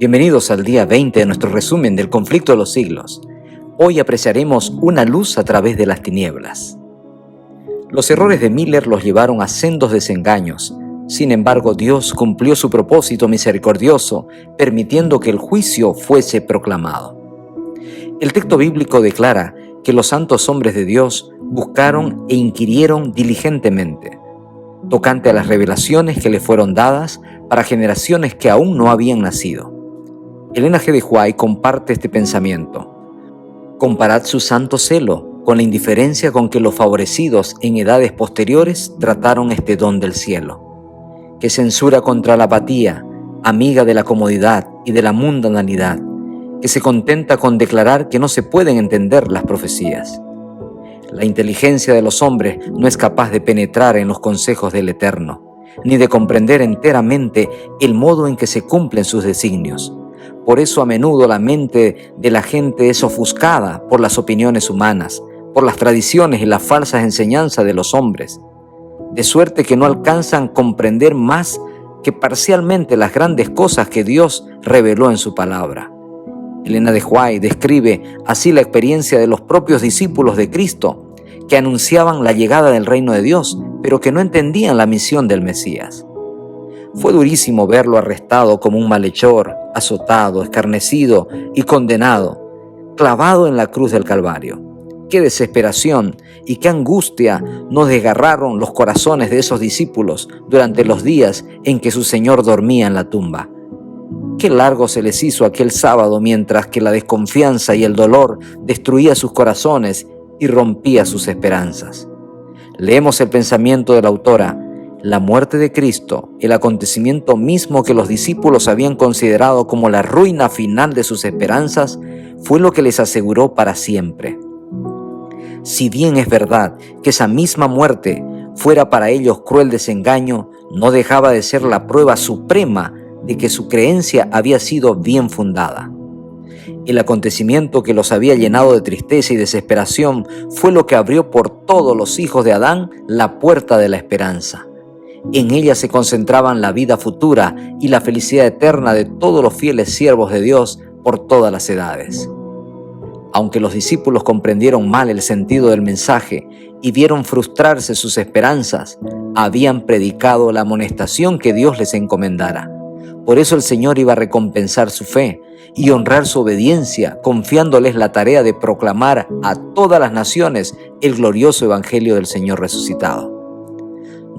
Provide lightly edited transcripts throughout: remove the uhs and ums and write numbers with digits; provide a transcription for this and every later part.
Bienvenidos al día 20 de nuestro resumen del conflicto de los siglos. Hoy apreciaremos una luz a través de las tinieblas. Los errores de Miller los llevaron a sendos desengaños. Sin embargo, Dios cumplió su propósito misericordioso, permitiendo que el juicio fuese proclamado. El texto bíblico declara que los santos hombres de Dios buscaron e inquirieron diligentemente, tocante a las revelaciones que le fueron dadas para generaciones que aún no habían nacido. Elena G. de White comparte este pensamiento. Comparad su santo celo con la indiferencia con que los favorecidos en edades posteriores trataron este don del cielo, que censura contra la apatía, amiga de la comodidad y de la mundanalidad, que se contenta con declarar que no se pueden entender las profecías. La inteligencia de los hombres no es capaz de penetrar en los consejos del Eterno, ni de comprender enteramente el modo en que se cumplen sus designios. Por eso a menudo la mente de la gente es ofuscada por las opiniones humanas, por las tradiciones y las falsas enseñanzas de los hombres, de suerte que no alcanzan a comprender más que parcialmente las grandes cosas que Dios reveló en su palabra. Elena de White describe así la experiencia de los propios discípulos de Cristo, que anunciaban la llegada del reino de Dios, pero que no entendían la misión del Mesías. Fue durísimo verlo arrestado como un malhechor, azotado, escarnecido y condenado, clavado en la cruz del Calvario. Qué desesperación y qué angustia nos desgarraron los corazones de esos discípulos durante los días en que su Señor dormía en la tumba. Qué largo se les hizo aquel sábado mientras que la desconfianza y el dolor destruía sus corazones y rompía sus esperanzas. Leemos el pensamiento de la autora. La muerte de Cristo, el acontecimiento mismo que los discípulos habían considerado como la ruina final de sus esperanzas, fue lo que les aseguró para siempre. Si bien es verdad que esa misma muerte fuera para ellos cruel desengaño, no dejaba de ser la prueba suprema de que su creencia había sido bien fundada. El acontecimiento que los había llenado de tristeza y desesperación fue lo que abrió por todos los hijos de Adán la puerta de la esperanza. En ella se concentraban la vida futura y la felicidad eterna de todos los fieles siervos de Dios por todas las edades. Aunque los discípulos comprendieron mal el sentido del mensaje y vieron frustrarse sus esperanzas, habían predicado la amonestación que Dios les encomendara. Por eso el Señor iba a recompensar su fe y honrar su obediencia, confiándoles la tarea de proclamar a todas las naciones el glorioso evangelio del Señor resucitado.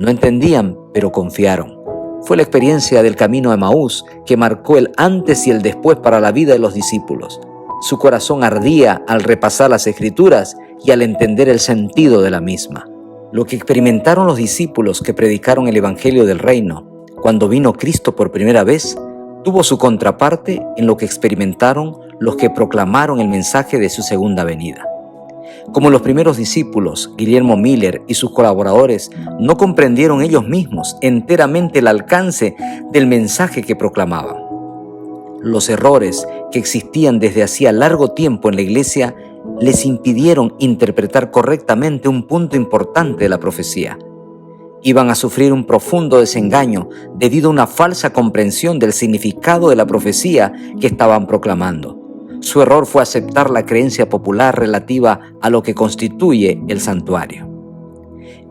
No entendían, pero confiaron. Fue la experiencia del camino de Emaús que marcó el antes y el después para la vida de los discípulos. Su corazón ardía al repasar las Escrituras y al entender el sentido de la misma. Lo que experimentaron los discípulos que predicaron el Evangelio del Reino cuando vino Cristo por primera vez, tuvo su contraparte en lo que experimentaron los que proclamaron el mensaje de su segunda venida. Como los primeros discípulos, Guillermo Miller y sus colaboradores no comprendieron ellos mismos enteramente el alcance del mensaje que proclamaban. Los errores que existían desde hacía largo tiempo en la iglesia les impidieron interpretar correctamente un punto importante de la profecía. Iban a sufrir un profundo desengaño debido a una falsa comprensión del significado de la profecía que estaban proclamando. Su error fue aceptar la creencia popular relativa a lo que constituye el santuario.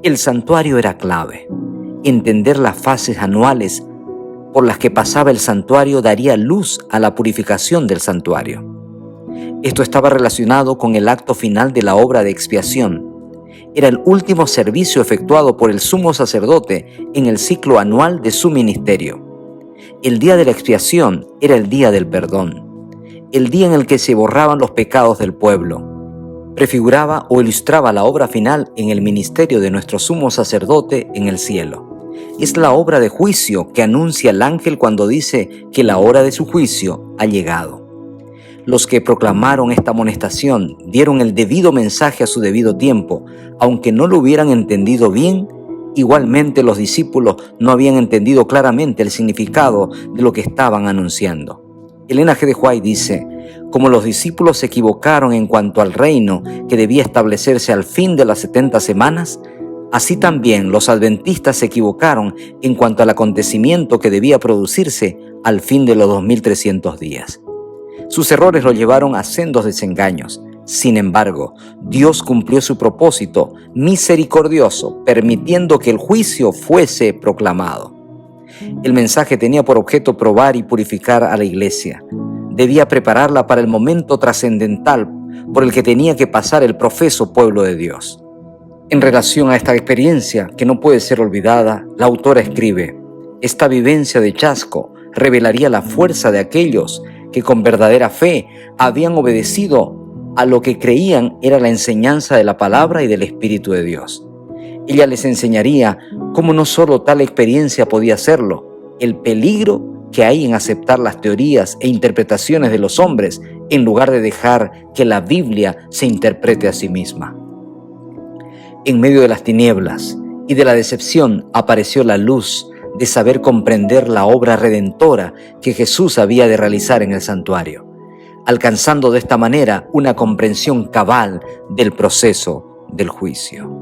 El santuario era clave. Entender las fases anuales por las que pasaba el santuario daría luz a la purificación del santuario. Esto estaba relacionado con el acto final de la obra de expiación. Era el último servicio efectuado por el sumo sacerdote en el ciclo anual de su ministerio. El día de la expiación era el día del perdón, el día en el que se borraban los pecados del pueblo. Prefiguraba o ilustraba la obra final en el ministerio de nuestro sumo sacerdote en el cielo. Es la obra de juicio que anuncia el ángel cuando dice que la hora de su juicio ha llegado. Los que proclamaron esta amonestación dieron el debido mensaje a su debido tiempo, aunque no lo hubieran entendido bien. Igualmente los discípulos no habían entendido claramente el significado de lo que estaban anunciando. Elena G. de White dice, como los discípulos se equivocaron en cuanto al reino que debía establecerse al fin de las 70 semanas, así también los adventistas se equivocaron en cuanto al acontecimiento que debía producirse al fin de los 2300 días. Sus errores lo llevaron a sendos desengaños. Sin embargo, Dios cumplió su propósito misericordioso, permitiendo que el juicio fuese proclamado. El mensaje tenía por objeto probar y purificar a la iglesia. Debía prepararla para el momento trascendental por el que tenía que pasar el profeso pueblo de Dios. En relación a esta experiencia, que no puede ser olvidada, la autora escribe: esta vivencia de Chasco revelaría la fuerza de aquellos que con verdadera fe habían obedecido a lo que creían era la enseñanza de la palabra y del Espíritu de Dios. Ella les enseñaría cómo no solo tal experiencia podía hacerlo, el peligro que hay en aceptar las teorías e interpretaciones de los hombres en lugar de dejar que la Biblia se interprete a sí misma. En medio de las tinieblas y de la decepción apareció la luz de saber comprender la obra redentora que Jesús había de realizar en el santuario, alcanzando de esta manera una comprensión cabal del proceso del juicio.